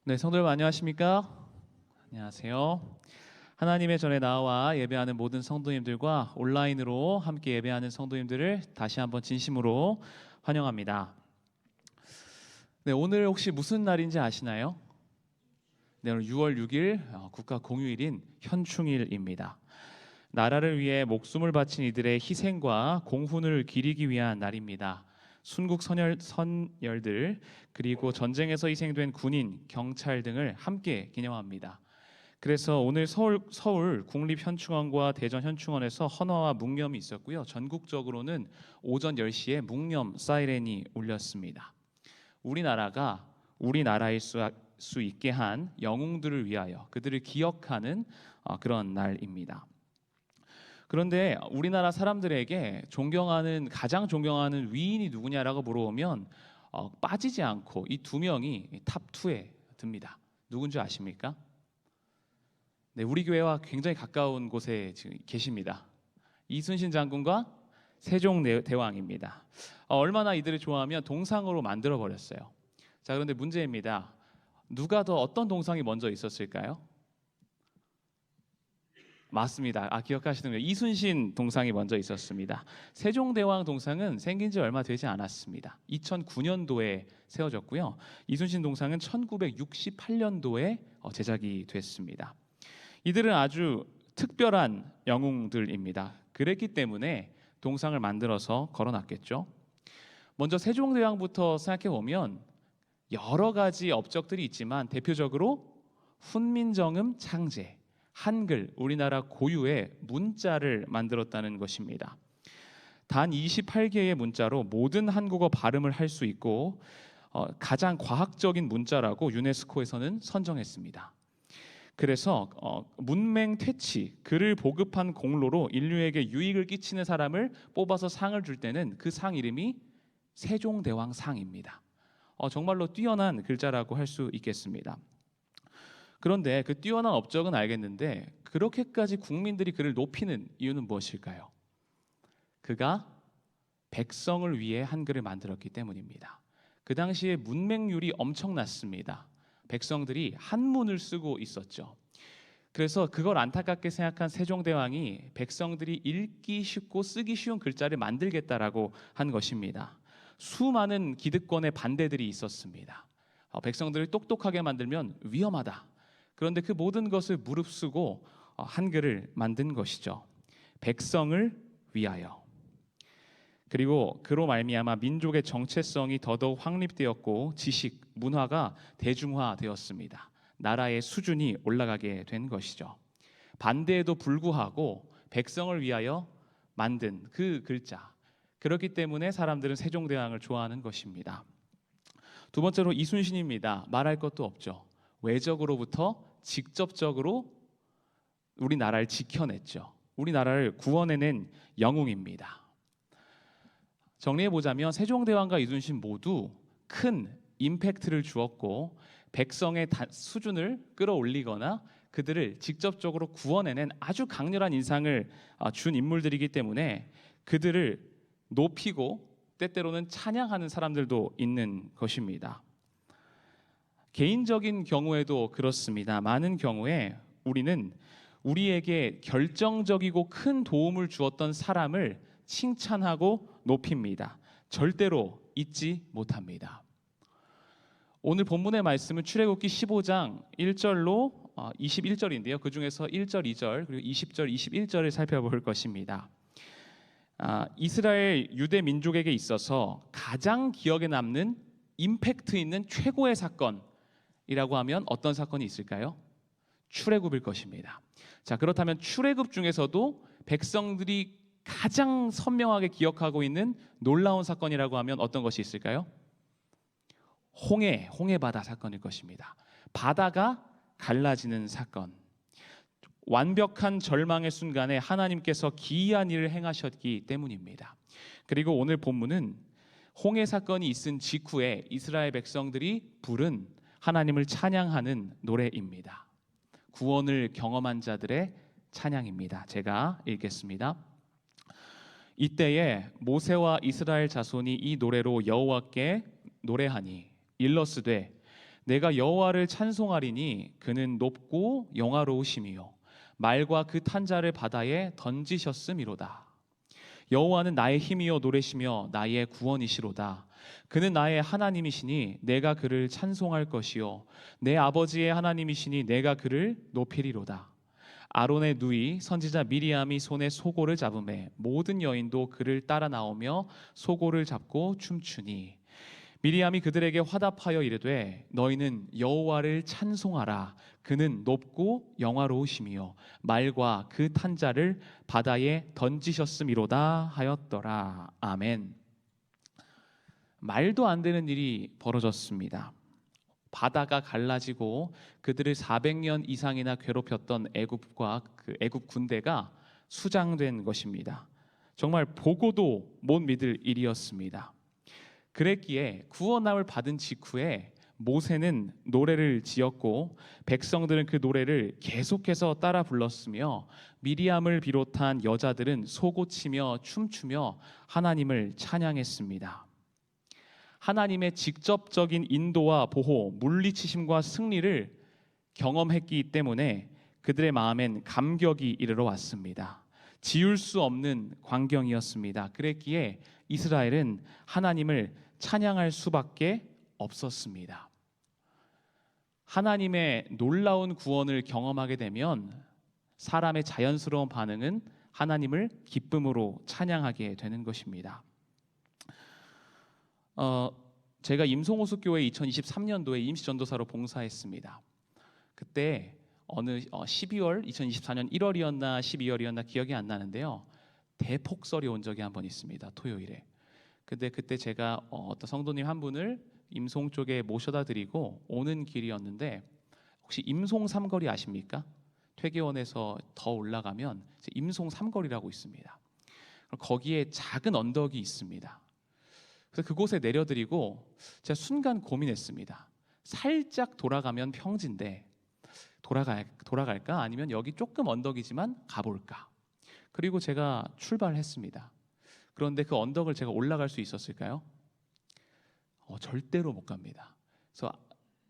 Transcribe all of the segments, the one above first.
네, 성도들 안녕하십니까? 안녕하세요. 하나님의 전에 나와 예배하는 모든 성도님들과 온라인으로 함께 예배하는 성도님들을 다시 한번 진심으로 환영합니다. 네, 오늘 혹시 무슨 날인지 아시나요? 네, 오늘 6월 6일 국가 공휴일인 현충일입니다. 나라를 위해 목숨을 바친 이들의 희생과 공훈을 기리기 위한 날입니다. 순국 선열들 그리고 전쟁에서 희생된 군인, 경찰 등을 함께 기념합니다. 그래서 오늘 서울 국립현충원과 대전현충원에서 헌화와 묵념이 있었고요. 전국적으로는 오전 10시에 묵념 사이렌이 울렸습니다. 우리나라가 우리나라일 수 있게 한 영웅들을 위하여 그들을 기억하는 그런 날입니다. 그런데 우리나라 사람들에게 가장 존경하는 위인이 누구냐라고 물어보면 빠지지 않고 이 두 명이 탑 2에 듭니다. 누군지 아십니까? 네, 우리 교회와 굉장히 가까운 곳에 지금 계십니다. 이순신 장군과 세종대왕입니다. 얼마나 이들을 좋아하면 동상으로 만들어 버렸어요. 자, 그런데 문제입니다. 누가 더 어떤 동상이 먼저 있었을까요? 맞습니다. 기억하시는 거예요. 이순신 동상이 먼저 있었습니다. 세종대왕 동상은 생긴 지 얼마 되지 않았습니다. 2009년도에 세워졌고요. 이순신 동상은 1968년도에 제작이 됐습니다. 이들은 아주 특별한 영웅들입니다. 그랬기 때문에 동상을 만들어서 걸어놨겠죠. 먼저 세종대왕부터 생각해 보면 여러 가지 업적들이 있지만 대표적으로 훈민정음 창제, 한글, 우리나라 고유의 문자를 만들었다는 것입니다. 단 28개의 문자로 모든 한국어 발음을 할 수 있고 가장 과학적인 문자라고 유네스코에서는 선정했습니다. 그래서 문맹 퇴치, 글을 보급한 공로로 인류에게 유익을 끼치는 사람을 뽑아서 상을 줄 때는 그 상 이름이 세종대왕상입니다. 정말로 뛰어난 글자라고 할 수 있겠습니다. 그런데 그 뛰어난 업적은 알겠는데 그렇게까지 국민들이 그를 높이는 이유는 무엇일까요? 그가 백성을 위해 한글을 만들었기 때문입니다. 그 당시에 문맹률이 엄청났습니다. 백성들이 한문을 쓰고 있었죠. 그래서 그걸 안타깝게 생각한 세종대왕이 백성들이 읽기 쉽고 쓰기 쉬운 글자를 만들겠다라고 한 것입니다. 수많은 기득권의 반대들이 있었습니다. 백성들을 똑똑하게 만들면 위험하다. 그런데 그 모든 것을 무릅쓰고 한글을 만든 것이죠. 백성을 위하여. 그리고 그로 말미암아 민족의 정체성이 더더욱 확립되었고 지식, 문화가 대중화되었습니다. 나라의 수준이 올라가게 된 것이죠. 반대에도 불구하고 백성을 위하여 만든 그 글자. 그렇기 때문에 사람들은 세종대왕을 좋아하는 것입니다. 두 번째로 이순신입니다. 말할 것도 없죠. 외적으로부터 직접적으로 우리나라를 지켜냈죠. 우리나라를 구원해낸 영웅입니다. 정리해보자면 세종대왕과 이순신 모두 큰 임팩트를 주었고 백성의 수준을 끌어올리거나 그들을 직접적으로 구원해낸 아주 강렬한 인상을 준 인물들이기 때문에 그들을 높이고 때때로는 찬양하는 사람들도 있는 것입니다. 개인적인 경우에도 그렇습니다. 많은 경우에 우리는 우리에게 결정적이고 큰 도움을 주었던 사람을 칭찬하고 높입니다. 절대로 잊지 못합니다. 오늘 본문의 말씀은 출애굽기 15장 1절로 21절인데요. 그 중에서 1절, 2절 그리고 20절, 21절을 살펴볼 것입니다. 이스라엘 유대 민족에게 있어서 가장 기억에 남는 임팩트 있는 최고의 사건이라고 하면 어떤 사건이 있을까요? 출애굽일 것입니다. 자, 그렇다면 출애굽 중에서도 백성들이 가장 선명하게 기억하고 있는 놀라운 사건이라고 하면 어떤 것이 있을까요? 홍해 바다 사건일 것입니다. 바다가 갈라지는 사건. 완벽한 절망의 순간에 하나님께서 기이한 일을 행하셨기 때문입니다. 그리고 오늘 본문은 홍해 사건이 있은 직후에 이스라엘 백성들이 부른 하나님을 찬양하는 노래입니다. 구원을 경험한 자들의 찬양입니다. 제가 읽겠습니다. 이때에 모세와 이스라엘 자손이 이 노래로 여호와께 노래하니 일러스되 내가 여호와를 찬송하리니 그는 높고 영화로우심이요 말과 그 탄자를 바다에 던지셨음이로다. 여호와는 나의 힘이요 노래시며 나의 구원이시로다. 그는 나의 하나님이시니 내가 그를 찬송할 것이요 내 아버지의 하나님이시니 내가 그를 높이리로다. 아론의 누이 선지자 미리암이 손에 소고를 잡음에 모든 여인도 그를 따라 나오며 소고를 잡고 춤추니 미리암이 그들에게 화답하여 이르되 너희는 여호와를 찬송하라. 그는 높고 영화로우심이요 말과 그 탄자를 바다에 던지셨음이로다 하였더라. 아멘. 말도 안 되는 일이 벌어졌습니다. 바다가 갈라지고 그들을 400년 이상이나 괴롭혔던 애굽과 그 애굽 군대가 수장된 것입니다. 정말 보고도 못 믿을 일이었습니다. 그랬기에 구원함을 받은 직후에 모세는 노래를 지었고 백성들은 그 노래를 계속해서 따라 불렀으며 미리암을 비롯한 여자들은 소고치며 춤추며 하나님을 찬양했습니다. 하나님의 직접적인 인도와 보호, 물리치심과 승리를 경험했기 때문에 그들의 마음엔 감격이 이르러 왔습니다. 지울 수 없는 광경이었습니다. 그랬기에 이스라엘은 하나님을 찬양할 수밖에 없었습니다. 하나님의 놀라운 구원을 경험하게 되면 사람의 자연스러운 반응은 하나님을 기쁨으로 찬양하게 되는 것입니다. 제가 임송호수교회 2023년도에 임시전도사로 봉사했습니다. 그때 어느 12월 2024년 1월이었나 12월이었나 기억이 안 나는데요. 대폭설이 온 적이 한 번 있습니다. 토요일에. 근데 그때 제가 어떤 성도님 한 분을 임송 쪽에 모셔다 드리고 오는 길이었는데 혹시 임송 삼거리 아십니까? 퇴계원에서 더 올라가면 임송 삼거리라고 있습니다. 거기에 작은 언덕이 있습니다. 그래서 그곳에 내려드리고 제가 순간 고민했습니다. 살짝 돌아가면 평지인데 돌아갈까? 아니면 여기 조금 언덕이지만 가볼까? 그리고 제가 출발했습니다. 그런데 그 언덕을 제가 올라갈 수 있었을까요? 절대로 못 갑니다.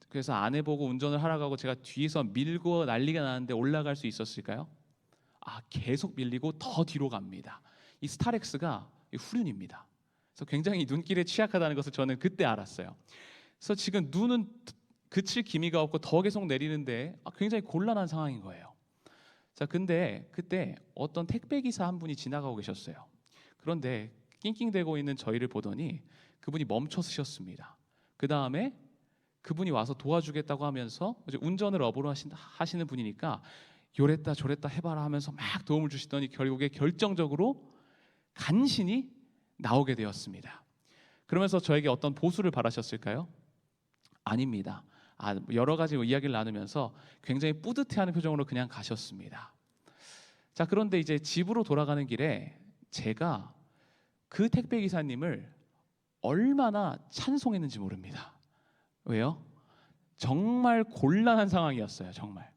그래서 아내 보고 운전을 하라고 하고 제가 뒤에서 밀고 난리가 나는데 올라갈 수 있었을까요? 계속 밀리고 더 뒤로 갑니다. 이 스타렉스가 후륜입니다. 그래서 굉장히 눈길에 취약하다는 것을 저는 그때 알았어요. 그래서 지금 눈은 그칠 기미가 없고 더 계속 내리는데 굉장히 곤란한 상황인 거예요. 자, 근데 그때 어떤 택배 기사 한 분이 지나가고 계셨어요. 그런데 낑낑대고 있는 저희를 보더니 그분이 멈춰 서셨습니다. 그 다음에 그분이 와서 도와주겠다고 하면서 운전을 업으로 하시는 분이니까 요랬다 저랬다 해봐라 하면서 막 도움을 주시더니 결국에 결정적으로 간신히 나오게 되었습니다. 그러면서 저에게 어떤 보수를 바라셨을까요? 아닙니다. 여러 가지 이야기를 나누면서 굉장히 뿌듯해하는 표정으로 그냥 가셨습니다. 자, 그런데 이제 집으로 돌아가는 길에 제가 그 택배 기사님을 얼마나 찬송했는지 모릅니다. 왜요? 정말 곤란한 상황이었어요. 정말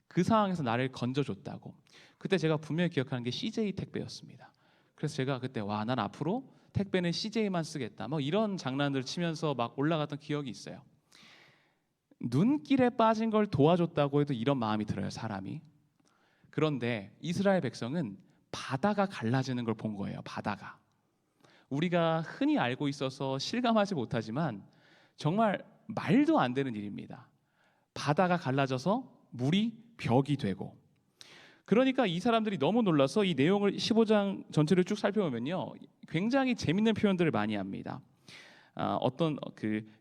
그 상황에서 나를 건져줬다고. 그때 제가 분명히 기억하는 게 CJ 택배였습니다. 그래서 제가 그때 난 앞으로 택배는 CJ만 쓰겠다 이런 장난들을 치면서 막 올라갔던 기억이 있어요. 눈길에 빠진 걸 도와줬다고 해도 이런 마음이 들어요, 사람이. 그런데 이스라엘 백성은 바다가 갈라지는 걸 본 거예요. 바다가. 우리가 흔히 알고 있어서 실감하지 못하지만 정말 말도 안 되는 일입니다. 바다가 갈라져서 물이 벽이 되고. 그러니까 이 사람들이 너무 놀라서 이 내용을 15장 전체를 쭉 살펴보면요, 굉장히 재밌는 표현들을 많이 합니다.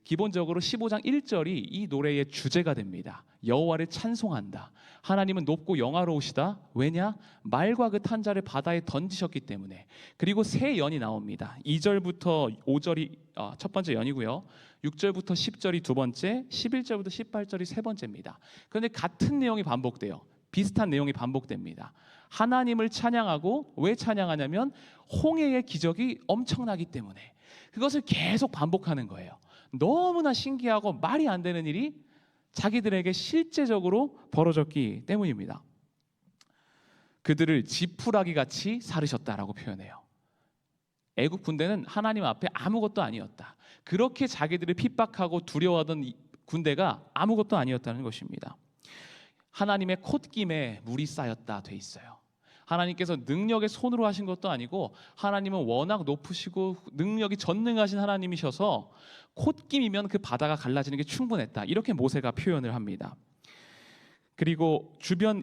기본적으로 15장 1절이 이 노래의 주제가 됩니다. 여호와를 찬송한다. 하나님은 높고 영화로우시다. 왜냐? 말과 그 탄자를 바다에 던지셨기 때문에. 그리고 세 연이 나옵니다. 2절부터 5절이 첫 번째 연이고요. 6절부터 10절이 두 번째, 11절부터 18절이 세 번째입니다. 그런데 같은 내용이 반복돼요. 비슷한 내용이 반복됩니다. 하나님을 찬양하고, 왜 찬양하냐면 홍해의 기적이 엄청나기 때문에. 그것을 계속 반복하는 거예요. 너무나 신기하고 말이 안 되는 일이 자기들에게 실제적으로 벌어졌기 때문입니다. 그들을 지푸라기 같이 사르셨다라고 표현해요. 애국 군대는 하나님 앞에 아무것도 아니었다. 그렇게 자기들을 핍박하고 두려워하던 군대가 아무것도 아니었다는 것입니다. 하나님의 콧김에 물이 쌓였다 돼 있어요. 하나님께서 능력의 손으로 하신 것도 아니고 하나님은 워낙 높으시고 능력이 전능하신 하나님이셔서 콧김이면 그 바다가 갈라지는 게 충분했다. 이렇게 모세가 표현을 합니다. 그리고 주변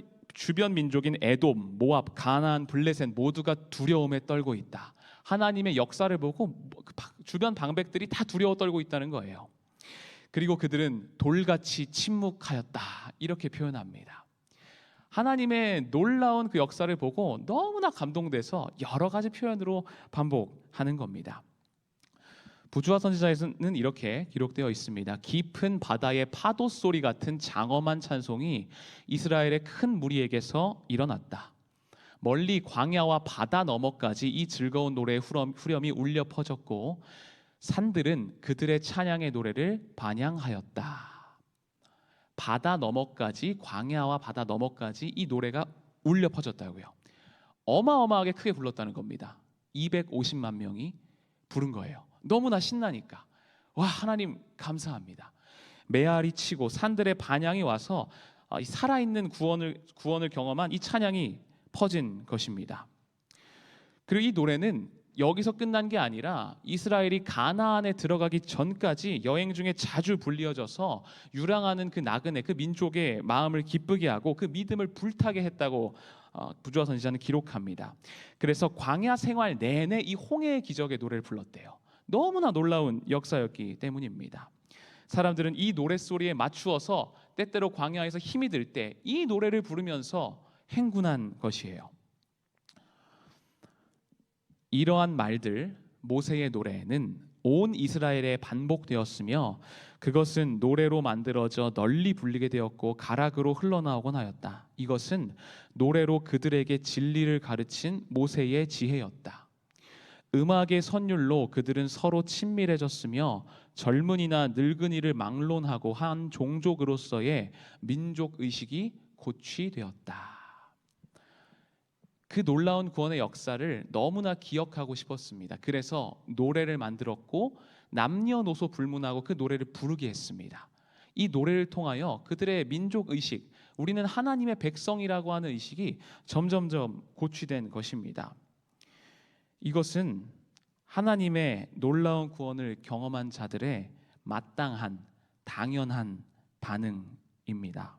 민족인 에돔, 모압, 가나안, 블레셋 모두가 두려움에 떨고 있다. 하나님의 역사를 보고 주변 방백들이 다 두려워 떨고 있다는 거예요. 그리고 그들은 돌같이 침묵하였다. 이렇게 표현합니다. 하나님의 놀라운 그 역사를 보고 너무나 감동돼서 여러 가지 표현으로 반복하는 겁니다. 부주와 선지자에는 이렇게 기록되어 있습니다. 깊은 바다의 파도 소리 같은 장엄한 찬송이 이스라엘의 큰 무리에게서 일어났다. 멀리 광야와 바다 너머까지 이 즐거운 노래의 후렴이 울려 퍼졌고 산들은 그들의 찬양의 노래를 반향하였다. 바다 너머까지, 광야와 바다 너머까지 이 노래가 울려 퍼졌다고요. 어마어마하게 크게 불렀다는 겁니다. 250만 명이 부른 거예요. 너무나 신나니까. 와, 하나님 감사합니다. 메아리 치고 산들의 반향이 와서 살아있는 구원을 경험한 이 찬양이 퍼진 것입니다. 그리고 이 노래는 여기서 끝난 게 아니라 이스라엘이 가나안에 들어가기 전까지 여행 중에 자주 불리어져서 유랑하는 그 나그네, 그 민족의 마음을 기쁘게 하고 그 믿음을 불타게 했다고 부주와 선지자는 기록합니다. 그래서 광야 생활 내내 이 홍해의 기적의 노래를 불렀대요. 너무나 놀라운 역사였기 때문입니다. 사람들은 이 노랫소리에 맞추어서 때때로 광야에서 힘이 들 때 이 노래를 부르면서 행군한 것이에요. 이러한 말들, 모세의 노래는 온 이스라엘에 반복되었으며 그것은 노래로 만들어져 널리 불리게 되었고 가락으로 흘러나오곤 하였다. 이것은 노래로 그들에게 진리를 가르친 모세의 지혜였다. 음악의 선율로 그들은 서로 친밀해졌으며 젊은이나 늙은이를 막론하고 한 종족으로서의 민족 의식이 고취되었다. 그 놀라운 구원의 역사를 너무나 기억하고 싶었습니다. 그래서 노래를 만들었고 남녀노소 불문하고 그 노래를 부르게 했습니다. 이 노래를 통하여 그들의 민족 의식, 우리는 하나님의 백성이라고 하는 의식이 점점점 고취된 것입니다. 이것은 하나님의 놀라운 구원을 경험한 자들의 마땅한, 당연한 반응입니다.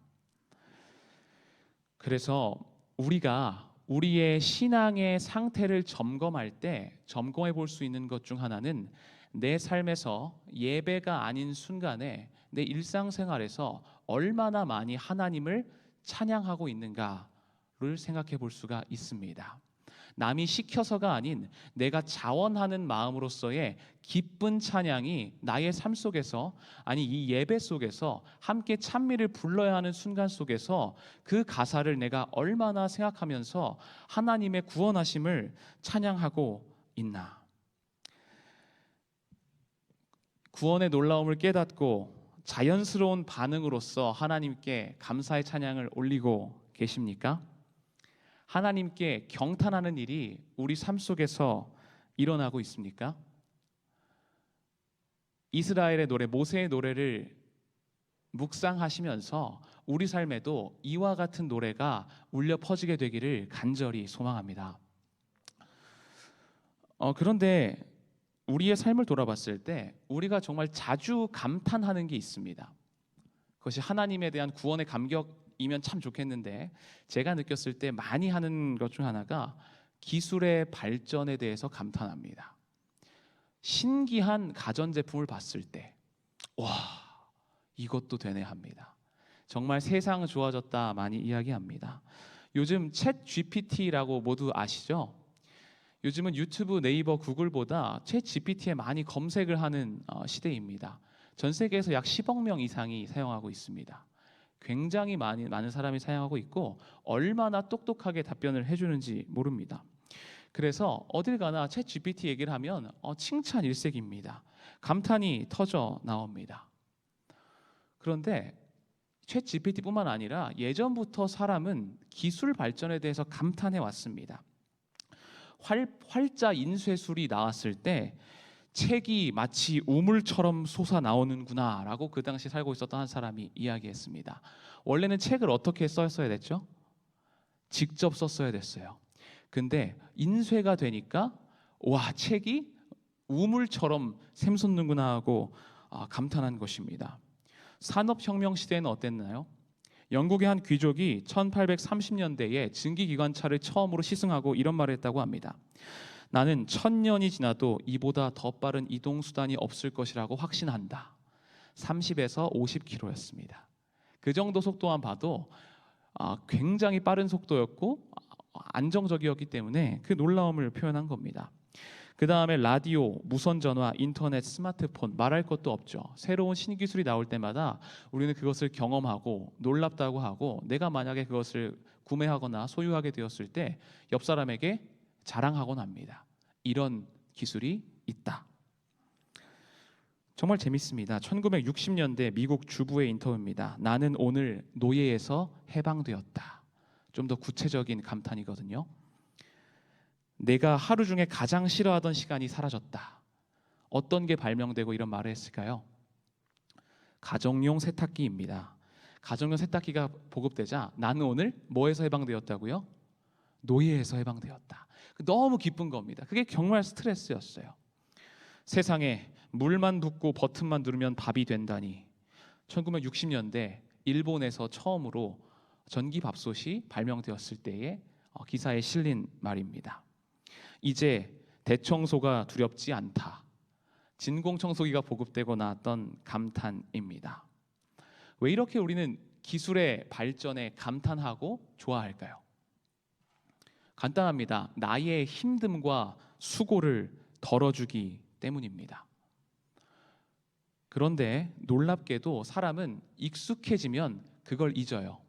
그래서 우리가 우리의 신앙의 상태를 점검할 때 점검해 볼 수 있는 것 중 하나는 내 삶에서 예배가 아닌 순간에 내 일상생활에서 얼마나 많이 하나님을 찬양하고 있는가를 생각해 볼 수가 있습니다. 남이 시켜서가 아닌 내가 자원하는 마음으로서의 기쁜 찬양이 나의 삶 속에서, 아니 이 예배 속에서 함께 찬미를 불러야 하는 순간 속에서 그 가사를 내가 얼마나 생각하면서 하나님의 구원하심을 찬양하고 있나. 구원의 놀라움을 깨닫고 자연스러운 반응으로서 하나님께 감사의 찬양을 올리고 계십니까? 하나님께 경탄하는 일이 우리 삶 속에서 일어나고 있습니까? 이스라엘의 노래, 모세의 노래를 묵상하시면서 우리 삶에도 이와 같은 노래가 울려 퍼지게 되기를 간절히 소망합니다. 그런데 우리의 삶을 돌아봤을 때 우리가 정말 자주 감탄하는 게 있습니다. 그것이 하나님에 대한 구원의 감격이면 참 좋겠는데 제가 느꼈을 때 많이 하는 것 중 하나가 기술의 발전에 대해서 감탄합니다. 신기한 가전제품을 봤을 때 와, 이것도 되네 합니다. 정말 세상 좋아졌다 많이 이야기합니다. 요즘 챗 GPT라고 모두 아시죠? 요즘은 유튜브, 네이버, 구글보다 챗 GPT에 많이 검색을 하는 시대입니다. 전 세계에서 약 10억 명 이상이 사용하고 있습니다. 굉장히 많은 사람이 사용하고 있고 얼마나 똑똑하게 답변을 해주는지 모릅니다. 그래서 어딜 가나 챗 GPT 얘기를 하면 칭찬 일색입니다. 감탄이 터져 나옵니다. 그런데 챗 GPT뿐만 아니라 예전부터 사람은 기술 발전에 대해서 감탄해 왔습니다. 활자 인쇄술이 나왔을 때 책이 마치 우물처럼 솟아나오는구나라고 그 당시 살고 있었던 한 사람이 이야기했습니다. 원래는 책을 어떻게 썼어야 됐죠? 직접 썼어야 됐어요. 근데 인쇄가 되니까 와, 책이 우물처럼 샘솟는구나 하고 감탄한 것입니다. 산업혁명 시대에는 어땠나요? 영국의 한 귀족이 1830년대에 증기기관차를 처음으로 시승하고 이런 말을 했다고 합니다. 나는 1000년이 지나도 이보다 더 빠른 이동수단이 없을 것이라고 확신한다. 30에서 50km였습니다. 그 정도 속도만 봐도 굉장히 빠른 속도였고 안정적이었기 때문에 그 놀라움을 표현한 겁니다. 그 다음에 라디오, 무선전화, 인터넷, 스마트폰 말할 것도 없죠. 새로운 신기술이 나올 때마다 우리는 그것을 경험하고 놀랍다고 하고 내가 만약에 그것을 구매하거나 소유하게 되었을 때 옆 사람에게 자랑하곤 합니다. 이런 기술이 있다. 정말 재밌습니다. 1960년대 미국 주부의 인터뷰입니다. 나는 오늘 노예에서 해방되었다. 좀 더 구체적인 감탄이거든요. 내가 하루 중에 가장 싫어하던 시간이 사라졌다. 어떤 게 발명되고 이런 말을 했을까요? 가정용 세탁기입니다. 가정용 세탁기가 보급되자 나는 오늘 뭐에서 해방되었다고요? 노예에서 해방되었다. 너무 기쁜 겁니다. 그게 정말 스트레스였어요. 세상에 물만 붓고 버튼만 누르면 밥이 된다니. 1960년대 일본에서 처음으로 전기밥솥이 발명되었을 때의 기사에 실린 말입니다. 이제 대청소가 두렵지 않다. 진공청소기가 보급되고 나왔던 감탄입니다. 왜 이렇게 우리는 기술의 발전에 감탄하고 좋아할까요? 간단합니다. 나의 힘듦과 수고를 덜어주기 때문입니다. 그런데 놀랍게도 사람은 익숙해지면 그걸 잊어요.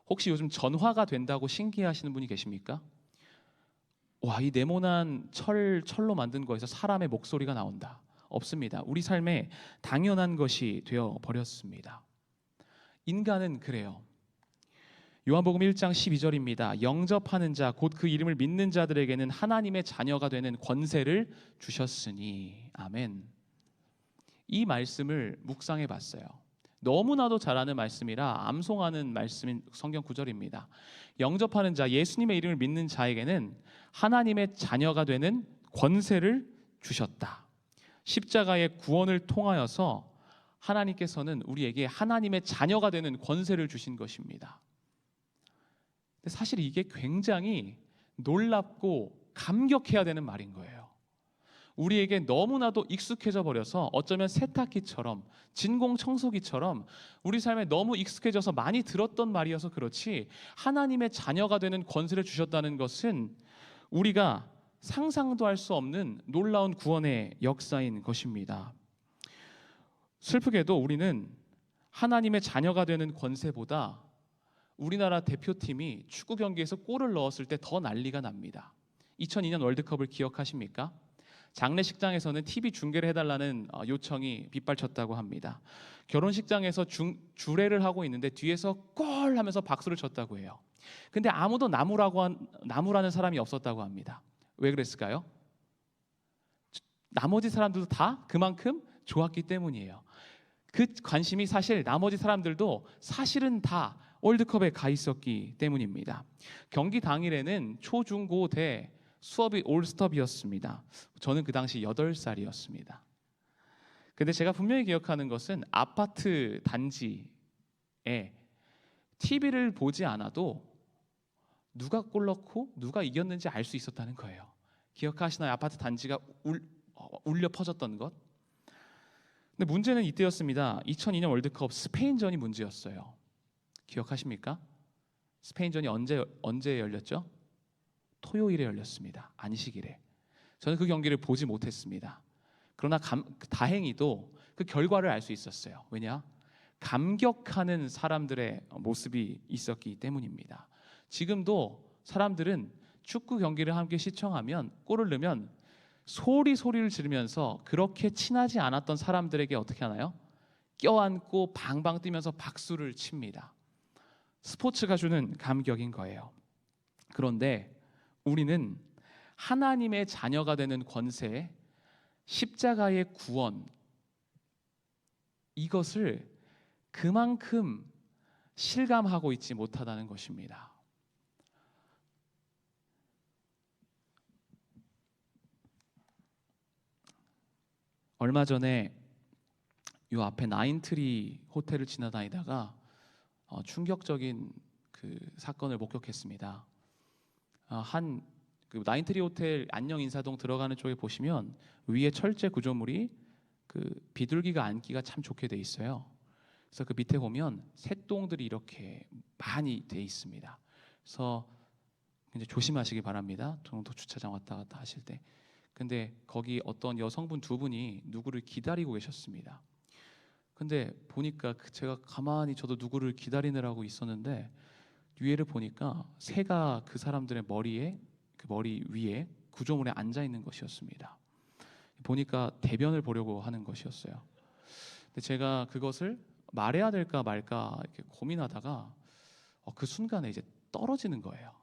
혹시 요즘 전화가 된다고 신기해하시는 분이 계십니까? 와, 이 네모난 철로 만든 거에서 사람의 목소리가 나온다. 없습니다. 우리 삶에 당연한 것이 되어 버렸습니다. 인간은 그래요. 요한복음 1장 12절입니다. 영접하는 자, 곧 그 이름을 믿는 자들에게는 하나님의 자녀가 되는 권세를 주셨으니. 아멘. 이 말씀을 묵상해 봤어요. 너무나도 잘 아는 말씀이라 암송하는 말씀인 성경 구절입니다. 영접하는 자, 예수님의 이름을 믿는 자에게는 하나님의 자녀가 되는 권세를 주셨다. 십자가의 구원을 통하여서 하나님께서는 우리에게 하나님의 자녀가 되는 권세를 주신 것입니다. 근데 사실 이게 굉장히 놀랍고 감격해야 되는 말인 거예요. 우리에게 너무나도 익숙해져 버려서 어쩌면 세탁기처럼 진공청소기처럼 우리 삶에 너무 익숙해져서 많이 들었던 말이어서 그렇지, 하나님의 자녀가 되는 권세를 주셨다는 것은 우리가 상상도 할 수 없는 놀라운 구원의 역사인 것입니다. 슬프게도 우리는 하나님의 자녀가 되는 권세보다 우리나라 대표팀이 축구 경기에서 골을 넣었을 때 더 난리가 납니다. 2002년 월드컵을 기억하십니까? 장례식장에서는 TV 중계를 해달라는 요청이 빗발쳤다고 합니다. 결혼식장에서 주례를 하고 있는데 뒤에서 골 하면서 박수를 쳤다고 해요. 근데 아무도 나무라는 사람이 없었다고 합니다. 왜 그랬을까요? 나머지 사람들도 다 그만큼 좋았기 때문이에요. 그 관심이 사실 나머지 사람들도 사실은 다 월드컵에 가 있었기 때문입니다. 경기 당일에는 초, 중, 고, 대 수업이 올스톱이었습니다. 저는 그 당시 8살이었습니다. 근데 제가 분명히 기억하는 것은 아파트 단지에 TV를 보지 않아도 누가 골 넣고 누가 이겼는지 알 수 있었다는 거예요. 기억하시나요? 아파트 단지가 울려 퍼졌던 것. 근데 문제는 이때였습니다. 2002년 월드컵 스페인전이 문제였어요. 기억하십니까? 스페인전이 언제 열렸죠? 토요일에 열렸습니다. 안식일에. 저는 그 경기를 보지 못했습니다. 그러나 다행히도 그 결과를 알 수 있었어요. 왜냐? 감격하는 사람들의 모습이 있었기 때문입니다. 지금도 사람들은 축구 경기를 함께 시청하면 골을 넣으면 소리를 지르면서 그렇게 친하지 않았던 사람들에게 어떻게 하나요? 껴안고 방방 뛰면서 박수를 칩니다. 스포츠가 주는 감격인 거예요. 그런데 우리는 하나님의 자녀가 되는 권세에 십자가의 구원, 이것을 그만큼 실감하고 있지 못하다는 것입니다. 얼마 전에 요 앞에 나인트리 호텔을 지나다니다가 충격적인 그 사건을 목격했습니다. 그 나인트리 호텔 안녕 인사동 들어가는 쪽에 보시면 위에 철제 구조물이 그 비둘기가 앉기가 참 좋게 돼 있어요. 그래서 그 밑에 보면 새똥들이 이렇게 많이 돼 있습니다. 그래서 이제 조심하시기 바랍니다. 정도 주차장 왔다 갔다 하실 때. 근데 거기 어떤 여성분 두 분이 누구를 기다리고 계셨습니다. 근데 보니까 제가 가만히 저도 누구를 기다리느라고 있었는데 위에를 보니까 새가 그 사람들의 머리에, 그 머리 위에 구조물에 앉아 있는 것이었습니다. 보니까 대변을 보려고 하는 것이었어요. 근데 제가 그것을 말해야 될까 말까 이렇게 고민하다가 그 순간에 이제 떨어지는 거예요.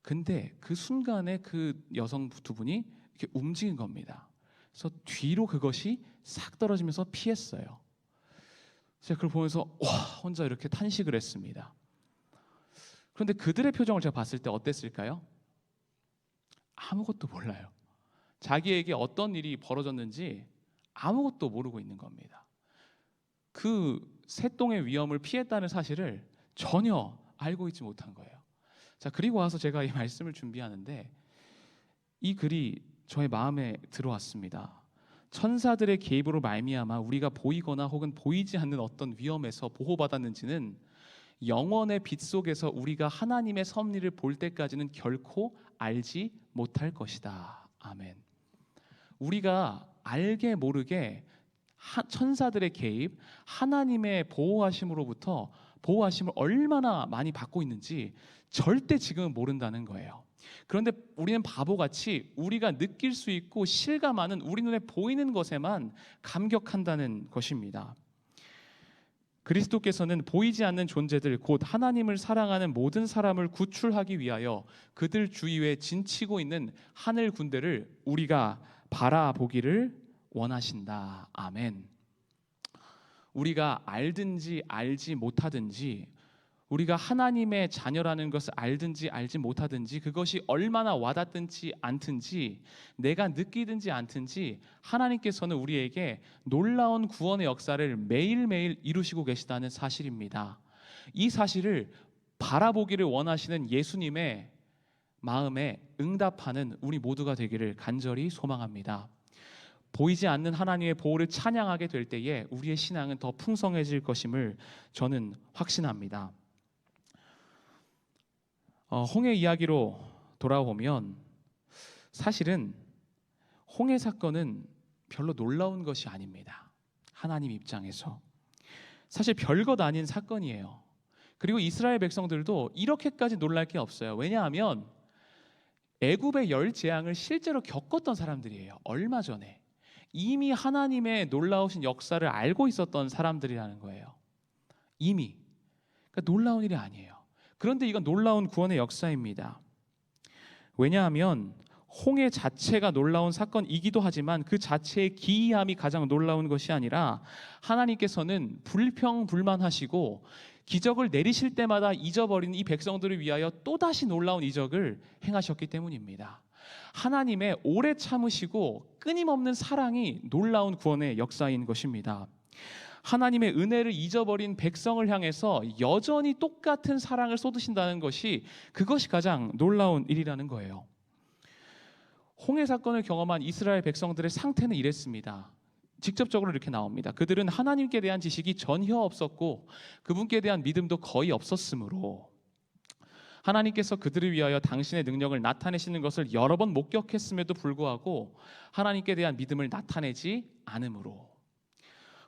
근데 그 순간에 그 여성 두 분이 이렇게 움직인 겁니다. 그래서 뒤로 그것이 싹 떨어지면서 피했어요. 제가 그걸 보면서 와, 혼자 이렇게 탄식을 했습니다. 그런데 그들의 표정을 제가 봤을 때 어땠을까요? 아무것도 몰라요. 자기에게 어떤 일이 벌어졌는지 아무것도 모르고 있는 겁니다. 그 새똥의 위험을 피했다는 사실을 전혀 알고 있지 못한 거예요. 자, 그리고 와서 제가 이 말씀을 준비하는데 이 글이 저의 마음에 들어왔습니다. 천사들의 개입으로 말미암아 우리가 보이거나 혹은 보이지 않는 어떤 위험에서 보호받았는지는 영원의 빛 속에서 우리가 하나님의 섭리를 볼 때까지는 결코 알지 못할 것이다. 아멘. 우리가 알게 모르게 천사들의 개입, 하나님의 보호하심으로부터 보호하심을 얼마나 많이 받고 있는지 절대 지금은 모른다는 거예요. 그런데 우리는 바보같이 우리가 느낄 수 있고 실감하는 우리 눈에 보이는 것에만 감격한다는 것입니다. 그리스도께서는 보이지 않는 존재들 곧 하나님을 사랑하는 모든 사람을 구출하기 위하여 그들 주위에 진치고 있는 하늘 군대를 우리가 바라보기를 원하신다. 아멘. 우리가 알든지 알지 못하든지, 우리가 하나님의 자녀라는 것을 알든지 알지 못하든지, 그것이 얼마나 와닿든지 않든지, 내가 느끼든지 않든지, 하나님께서는 우리에게 놀라운 구원의 역사를 매일매일 이루시고 계시다는 사실입니다. 이 사실을 바라보기를 원하시는 예수님의 마음에 응답하는 우리 모두가 되기를 간절히 소망합니다. 보이지 않는 하나님의 보호를 찬양하게 될 때에 우리의 신앙은 더 풍성해질 것임을 저는 확신합니다. 홍해 이야기로 돌아오면 사실은 홍해 사건은 별로 놀라운 것이 아닙니다. 하나님 입장에서 사실 별것 아닌 사건이에요. 그리고 이스라엘 백성들도 이렇게까지 놀랄 게 없어요. 왜냐하면 애굽의 열 재앙을 실제로 겪었던 사람들이에요. 얼마 전에 이미 하나님의 놀라우신 역사를 알고 있었던 사람들이라는 거예요. 이미. 그러니까 놀라운 일이 아니에요. 그런데 이건 놀라운 구원의 역사입니다. 왜냐하면 홍해 자체가 놀라운 사건이기도 하지만 그 자체의 기이함이 가장 놀라운 것이 아니라 하나님께서는 불평불만하시고 기적을 내리실 때마다 잊어버린 이 백성들을 위하여 또다시 놀라운 이적을 행하셨기 때문입니다. 하나님의 오래 참으시고 끊임없는 사랑이 놀라운 구원의 역사인 것입니다. 하나님의 은혜를 잊어버린 백성을 향해서 여전히 똑같은 사랑을 쏟으신다는 것이, 그것이 가장 놀라운 일이라는 거예요. 홍해 사건을 경험한 이스라엘 백성들의 상태는 이랬습니다. 직접적으로 이렇게 나옵니다. 그들은 하나님께 대한 지식이 전혀 없었고 그분께 대한 믿음도 거의 없었으므로 하나님께서 그들을 위하여 당신의 능력을 나타내시는 것을 여러 번 목격했음에도 불구하고 하나님께 대한 믿음을 나타내지 않으므로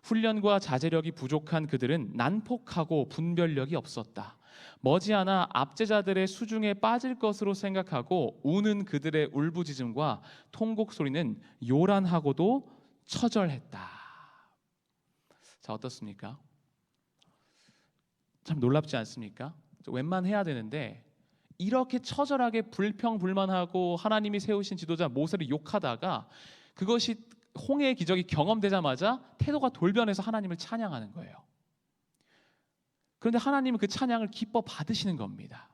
훈련과 자제력이 부족한 그들은 난폭하고 분별력이 없었다. 머지않아 압제자들의 수중에 빠질 것으로 생각하고 우는 그들의 울부짖음과 통곡 소리는 요란하고도 처절했다. 자, 어떻습니까? 참 놀랍지 않습니까? 웬만해야 되는데 이렇게 처절하게 불평불만하고 하나님이 세우신 지도자 모세를 욕하다가 그것이 홍해의 기적이 경험되자마자 태도가 돌변해서 하나님을 찬양하는 거예요. 그런데 하나님은 그 찬양을 기뻐 받으시는 겁니다.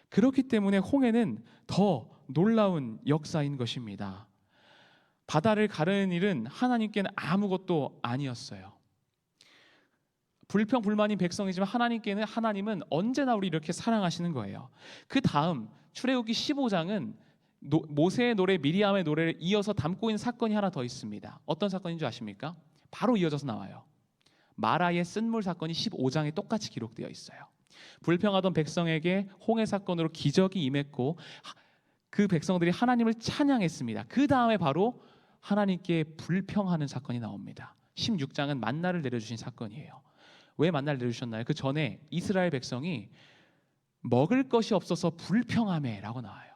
그렇기 때문에 홍해는 더 놀라운 역사인 것입니다. 바다를 가르는 일은 하나님께는 아무것도 아니었어요. 불평불만인 백성이지만 하나님은 언제나 우리 이렇게 사랑하시는 거예요. 그 다음 출애굽기 15장은 모세의 노래, 미리암의 노래를 이어서 담고 있는 사건이 하나 더 있습니다. 어떤 사건인 줄 아십니까? 바로 이어져서 나와요. 마라의 쓴물 사건이 15장에 똑같이 기록되어 있어요. 불평하던 백성에게 홍해 사건으로 기적이 임했고 그 백성들이 하나님을 찬양했습니다. 그 다음에 바로 하나님께 불평하는 사건이 나옵니다. 16장은 만나를 내려주신 사건이에요. 왜 만나를 내려주셨나요? 그 전에 이스라엘 백성이 먹을 것이 없어서 불평하매라고 나와요.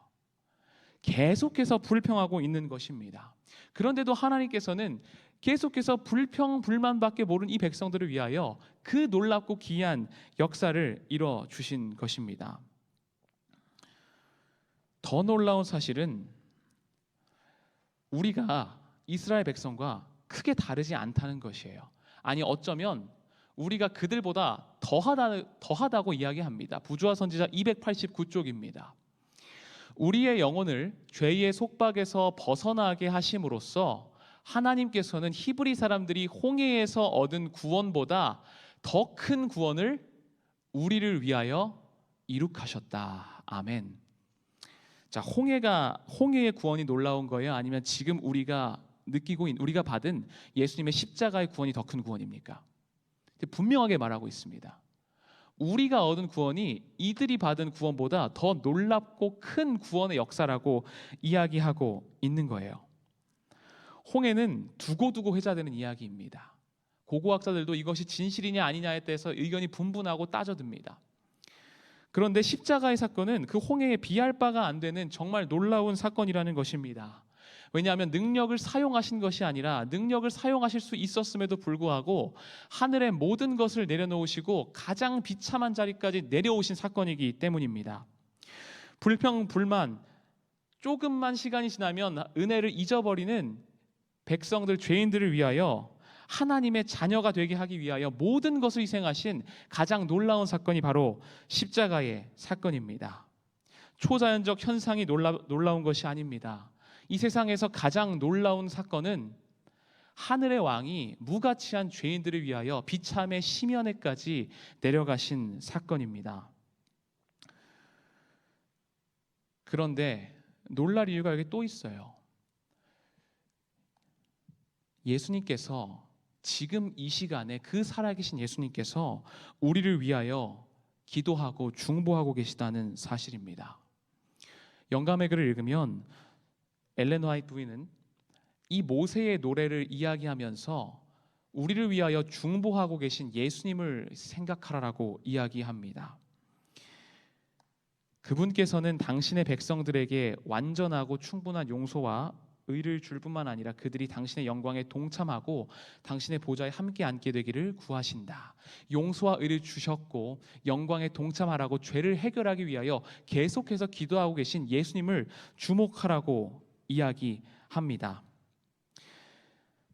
계속해서 불평하고 있는 것입니다. 그런데도 하나님께서는 계속해서 불평, 불만밖에 모르는 이 백성들을 위하여 그 놀랍고 기이한 역사를 이뤄 주신 것입니다. 더 놀라운 사실은 우리가 이스라엘 백성과 크게 다르지 않다는 것이에요. 아니 어쩌면 우리가 그들보다 더하다고 이야기합니다. 부조화 선지자 289쪽입니다. 우리의 영혼을 죄의 속박에서 벗어나게 하심으로써 하나님께서는 히브리 사람들이 홍해에서 얻은 구원보다 더 큰 구원을 우리를 위하여 이룩하셨다. 아멘. 자, 홍해의 구원이 놀라운 거예요? 아니면 지금 우리가 우리가 받은 예수님의 십자가의 구원이 더 큰 구원입니까? 분명하게 말하고 있습니다. 우리가 얻은 구원이 이들이 받은 구원보다 더 놀랍고 큰 구원의 역사라고 이야기하고 있는 거예요. 홍해는 두고두고 회자되는 이야기입니다. 고고학자들도 이것이 진실이냐 아니냐에 대해서 의견이 분분하고 따져듭니다. 그런데 십자가의 사건은 그 홍해에 비할 바가 안 되는 정말 놀라운 사건이라는 것입니다. 왜냐하면 능력을 사용하신 것이 아니라 능력을 사용하실 수 있었음에도 불구하고 하늘의 모든 것을 내려놓으시고 가장 비참한 자리까지 내려오신 사건이기 때문입니다. 불평, 불만, 조금만 시간이 지나면 은혜를 잊어버리는 백성들, 죄인들을 위하여 하나님의 자녀가 되게 하기 위하여 모든 것을 희생하신 가장 놀라운 사건이 바로 십자가의 사건입니다. 초자연적 현상이 놀라운 것이 아닙니다. 이 세상에서 가장 놀라운 사건은 하늘의 왕이 무가치한 죄인들을 위하여 비참의 심연에까지 내려가신 사건입니다. 그런데 놀랄 이유가 여기 또 있어요. 예수님께서 지금 이 시간에 그 살아계신 예수님께서 우리를 위하여 기도하고 중보하고 계시다는 사실입니다. 영감의 글을 읽으면 엘렌 화이트 부인은 이 모세의 노래를 이야기하면서 우리를 위하여 중보하고 계신 예수님을 생각하라라고 이야기합니다. 그분께서는 당신의 백성들에게 완전하고 충분한 용서와 의를 줄 뿐만 아니라 그들이 당신의 영광에 동참하고 당신의 보좌에 함께 앉게 되기를 구하신다. 용서와 의를 주셨고 영광에 동참하라고 죄를 해결하기 위하여 계속해서 기도하고 계신 예수님을 주목하라고 이야기합니다.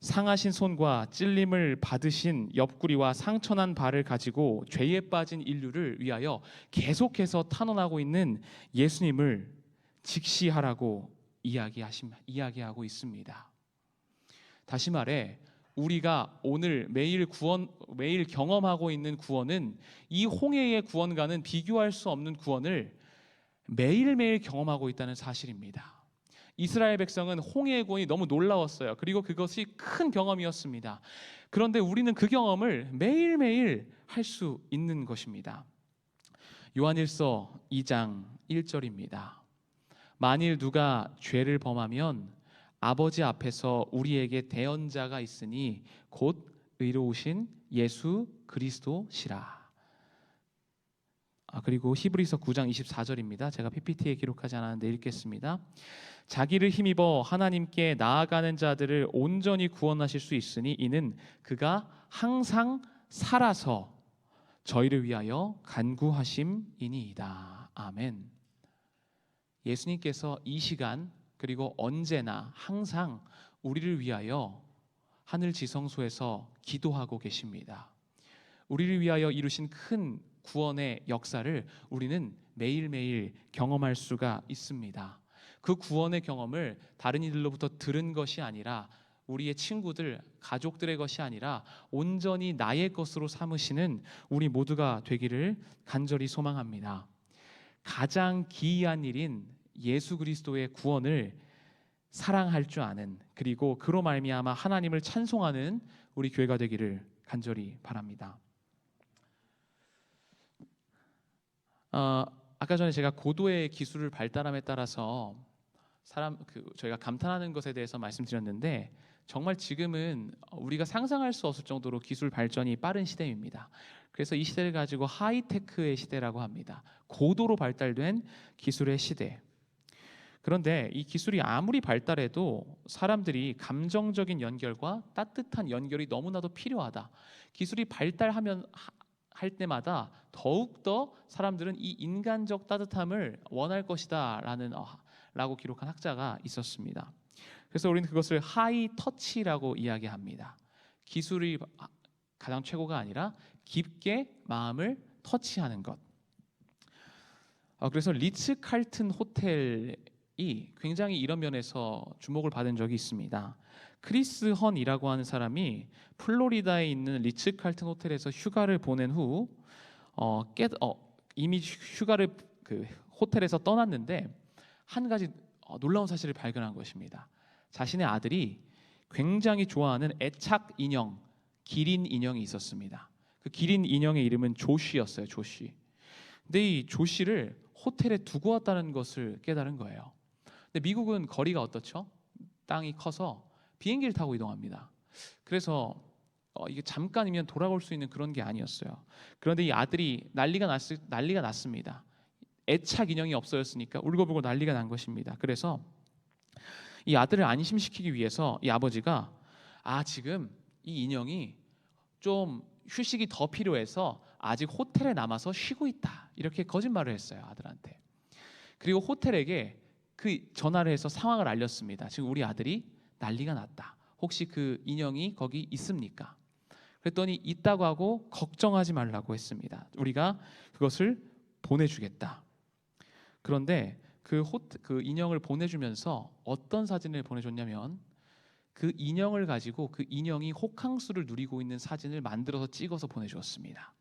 상하신 손과 찔림을 받으신 옆구리와 상처난 발을 가지고 죄에 빠진 인류를 위하여 계속해서 탄원하고 있는 예수님을 직시하라고 이야기하고 있습니다. 다시 말해 우리가 오늘 매일 경험하고 있는 구원은 이 홍해의 구원과는 비교할 수 없는 구원을 매일매일 경험하고 있다는 사실입니다. 이스라엘 백성은 홍해의 구원이 너무 놀라웠어요. 그리고 그것이 큰 경험이었습니다. 그런데 우리는 그 경험을 매일매일 할 수 있는 것입니다. 요한일서 2장 1절입니다. 만일 누가 죄를 범하면 아버지 앞에서 우리에게 대언자가 있으니 곧 의로우신 예수 그리스도시라. 그리고 히브리서 9장 24절입니다. 제가 PPT에 기록하지 않았는데 읽겠습니다. 자기를 힘입어 하나님께 나아가는 자들을 온전히 구원하실 수 있으니 이는 그가 항상 살아서 저희를 위하여 간구하심이니이다. 아멘. 예수님께서 이 시간 그리고 언제나 항상 우리를 위하여 하늘 지성소에서 기도하고 계십니다. 우리를 위하여 이루신 큰 구원의 역사를 우리는 매일매일 경험할 수가 있습니다. 그 구원의 경험을 다른 이들로부터 들은 것이 아니라 우리의 친구들, 가족들의 것이 아니라 온전히 나의 것으로 삼으시는 우리 모두가 되기를 간절히 소망합니다. 가장 기이한 일인 예수 그리스도의 구원을 사랑할 줄 아는, 그리고 그로 말미암아 하나님을 찬송하는 우리 교회가 되기를 간절히 바랍니다. 아까 전에 제가 고도의 기술을 발달함에 따라서 저희가 감탄하는 것에 대해서 말씀드렸는데, 정말 지금은 우리가 상상할 수 없을 정도로 기술 발전이 빠른 시대입니다. 그래서 이 시대를 가지고 하이테크의 시대라고 합니다. 고도로 발달된 기술의 시대. 그런데 이 기술이 아무리 발달해도 사람들이 감정적인 연결과 따뜻한 연결이 너무나도 필요하다. 기술이 발달하면 할 때마다 더욱더 사람들은 이 인간적 따뜻함을 원할 것이다 라고 기록한 학자가 있었습니다. 그래서 우리는 그것을 하이 터치라고 이야기합니다. 기술이 가장 최고가 아니라 깊게 마음을 터치하는 것. 그래서 리츠 칼튼 호텔이 굉장히 이런 면에서 주목을 받은 적이 있습니다. 크리스 헌이라고 하는 사람이 플로리다에 있는 리츠 칼튼 호텔에서 휴가를 보낸 후 이미 휴가를 그 호텔에서 떠났는데 한 가지 놀라운 사실을 발견한 것입니다. 자신의 아들이 굉장히 좋아하는 애착 인형, 기린 인형이 있었습니다. 그 기린 인형의 이름은 조쉬였어요. 조쉬. 근데 이 조쉬를 호텔에 두고 왔다는 것을 깨달은 거예요. 근데 미국은 거리가 어떻죠? 땅이 커서 비행기를 타고 이동합니다. 그래서 이게 잠깐이면 돌아올 수 있는 그런 게 아니었어요. 그런데 이 아들이 난리가 났습니다. 애착 인형이 없어졌으니까 울고불고 난리가 난 것입니다. 그래서 이 아들을 안심시키기 위해서 이 아버지가 지금 이 인형이 좀 휴식이 더 필요해서 아직 호텔에 남아서 쉬고 있다, 이렇게 거짓말을 했어요, 아들한테. 그리고 호텔에게 그 전화를 해서 상황을 알렸습니다. 지금 우리 아들이 난리가 났다. 혹시 그 인형이 거기 있습니까? 그랬더니 있다고 하고 걱정하지 말라고 했습니다. 우리가 그것을 보내주겠다. 그런데 그 인형을 보내주면서 어떤 사진을 보내줬냐면, 그 인형을 가지고 그 인형이 호캉스를 누리고 있는 사진을 만들어서 찍어서 보내주었습니다.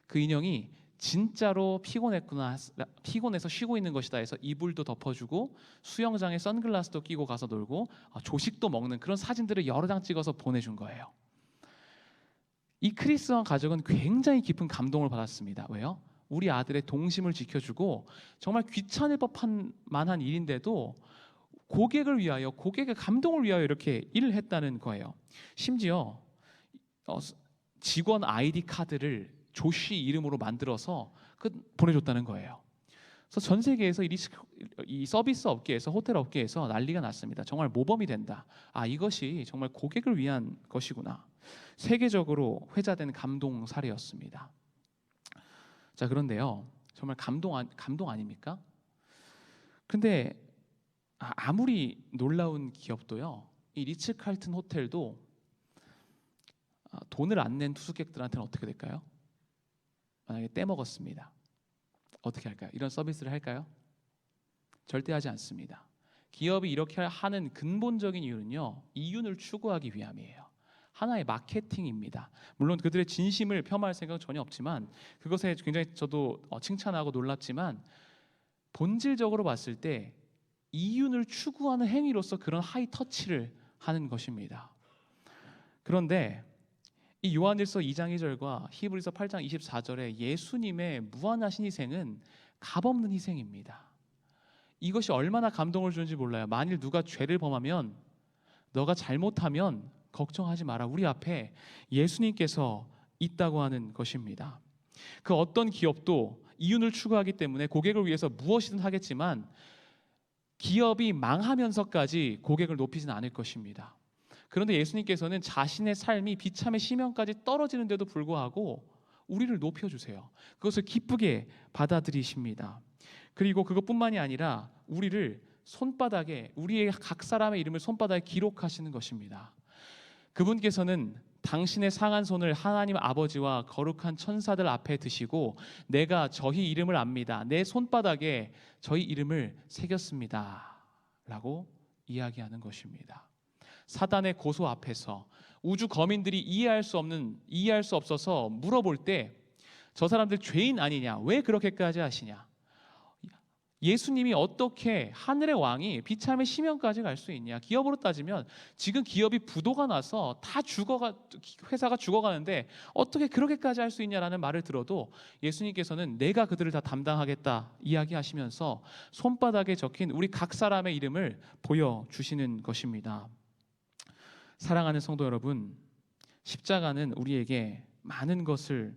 그 인형이 진짜로 피곤해서 쉬고 있는 것이다 해서 이불도 덮어주고 수영장에 선글라스도 끼고 가서 놀고 조식도 먹는 그런 사진들을 여러 장 찍어서 보내준 거예요. 이 크리스와 가족은 굉장히 깊은 감동을 받았습니다. 왜요? 우리 아들의 동심을 지켜주고 정말 귀찮을 법한 만한 일인데도 고객의 감동을 위하여 이렇게 일을 했다는 거예요. 심지어 직원 아이디 카드를 조쉬 이름으로 만들어서 보내줬다는 거예요. 그래서 전 세계에서 이 서비스 업계에서, 호텔 업계에서 난리가 났습니다. 정말 모범이 된다. 이것이 정말 고객을 위한 것이구나. 세계적으로 회자된 감동 사례였습니다. 자, 그런데요, 정말 감동 아닙니까? 근데 아무리 놀라운 기업도요, 이 리츠 칼튼 호텔도 돈을 안 낸 투숙객들한테는 어떻게 될까요? 만약에 떼먹었습니다. 어떻게 할까요? 이런 서비스를 할까요? 절대 하지 않습니다. 기업이 이렇게 하는 근본적인 이유는요, 이윤을 추구하기 위함이에요. 하나의 마케팅입니다. 물론 그들의 진심을 폄하할 생각은 전혀 없지만, 그것에 굉장히 저도 칭찬하고 놀랐지만, 본질적으로 봤을 때 이윤을 추구하는 행위로서 그런 하이 터치를 하는 것입니다. 그런데 이 요한일서 2장 2절과 히브리서 8장 24절에 예수님의 무한하신 희생은 값없는 희생입니다. 이것이 얼마나 감동을 주는지 몰라요. 만일 누가 죄를 범하면, 너가 잘못하면 걱정하지 마라. 우리 앞에 예수님께서 있다고 하는 것입니다. 그 어떤 기업도 이윤을 추구하기 때문에 고객을 위해서 무엇이든 하겠지만 기업이 망하면서까지 고객을 높이지는 않을 것입니다. 그런데 예수님께서는 자신의 삶이 비참의 심연까지 떨어지는데도 불구하고 우리를 높여주세요. 그것을 기쁘게 받아들이십니다. 그리고 그것뿐만이 아니라 우리를 손바닥에, 우리의 각 사람의 이름을 손바닥에 기록하시는 것입니다. 그분께서는 당신의 상한 손을 하나님 아버지와 거룩한 천사들 앞에 드시고 내가 저희 이름을 압니다. 내 손바닥에 저희 이름을 새겼습니다. 라고 이야기하는 것입니다. 사단의 고소 앞에서 우주 거민들이 이해할 수 없어서 물어볼 때 저 사람들 죄인 아니냐? 왜 그렇게까지 하시냐? 예수님이 어떻게 하늘의 왕이 비참의 심연까지 갈 수 있냐? 기업으로 따지면 지금 기업이 부도가 나서 회사가 죽어가는데 어떻게 그렇게까지 할 수 있냐라는 말을 들어도 예수님께서는 내가 그들을 다 담당하겠다 이야기하시면서 손바닥에 적힌 우리 각 사람의 이름을 보여주시는 것입니다. 사랑하는 성도 여러분, 십자가는 우리에게 많은 것을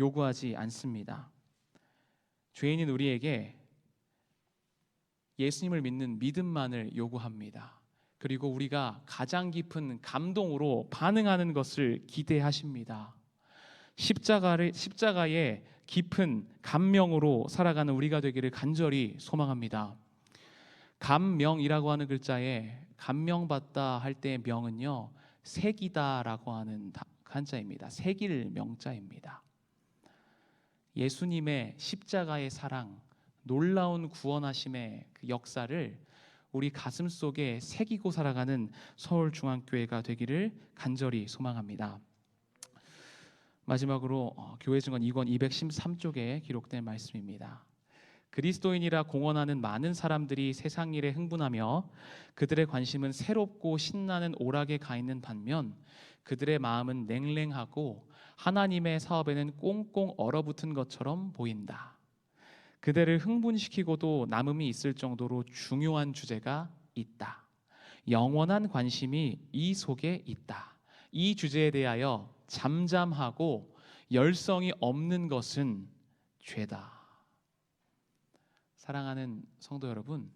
요구하지 않습니다. 죄인인 우리에게 예수님을 믿는 믿음만을 요구합니다. 그리고 우리가 가장 깊은 감동으로 반응하는 것을 기대하십니다. 십자가의 깊은 감명으로 살아가는 우리가 되기를 간절히 소망합니다. 감명이라고 하는 글자에 감명받다 할 때의 명은요, 새기다라고 하는 한자입니다. 새길 명자입니다. 예수님의 십자가의 사랑, 놀라운 구원하심의 그 역사를 우리 가슴 속에 새기고 살아가는 서울중앙교회가 되기를 간절히 소망합니다. 마지막으로 교회 증언 2권 213쪽에 기록된 말씀입니다. 그리스도인이라 공언하는 많은 사람들이 세상 일에 흥분하며 그들의 관심은 새롭고 신나는 오락에 가 있는 반면 그들의 마음은 냉랭하고 하나님의 사업에는 꽁꽁 얼어붙은 것처럼 보인다. 그대를 흥분시키고도 남음이 있을 정도로 중요한 주제가 있다. 영원한 관심이 이 속에 있다. 이 주제에 대하여 잠잠하고 열성이 없는 것은 죄다. 사랑하는 성도 여러분,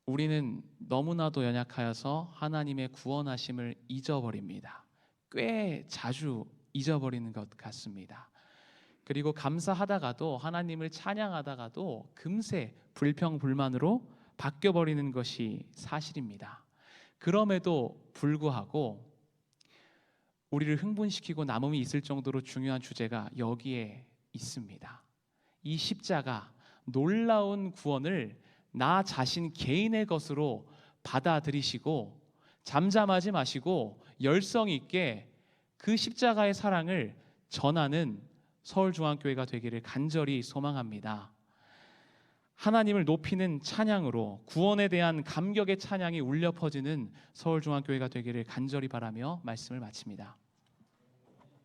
우리는 너무나도 연약하여서 하나님의 구원하심을 잊어버립니다. 꽤 자주 잊어버리는 것 같습니다. 그리고 감사하다가도 하나님을 찬양하다가도 금세 불평불만으로 바뀌어버리는 것이 사실입니다. 그럼에도 불구하고 우리를 흥분시키고 남음이 있을 정도로 중요한 주제가 여기에 있습니다. 이 십자가, 놀라운 구원을 나 자신 개인의 것으로 받아들이시고 잠잠하지 마시고 열성 있게 그 십자가의 사랑을 전하는 서울중앙교회가 되기를 간절히 소망합니다. 하나님을 높이는 찬양으로 구원에 대한 감격의 찬양이 울려 퍼지는 서울중앙교회가 되기를 간절히 바라며 말씀을 마칩니다.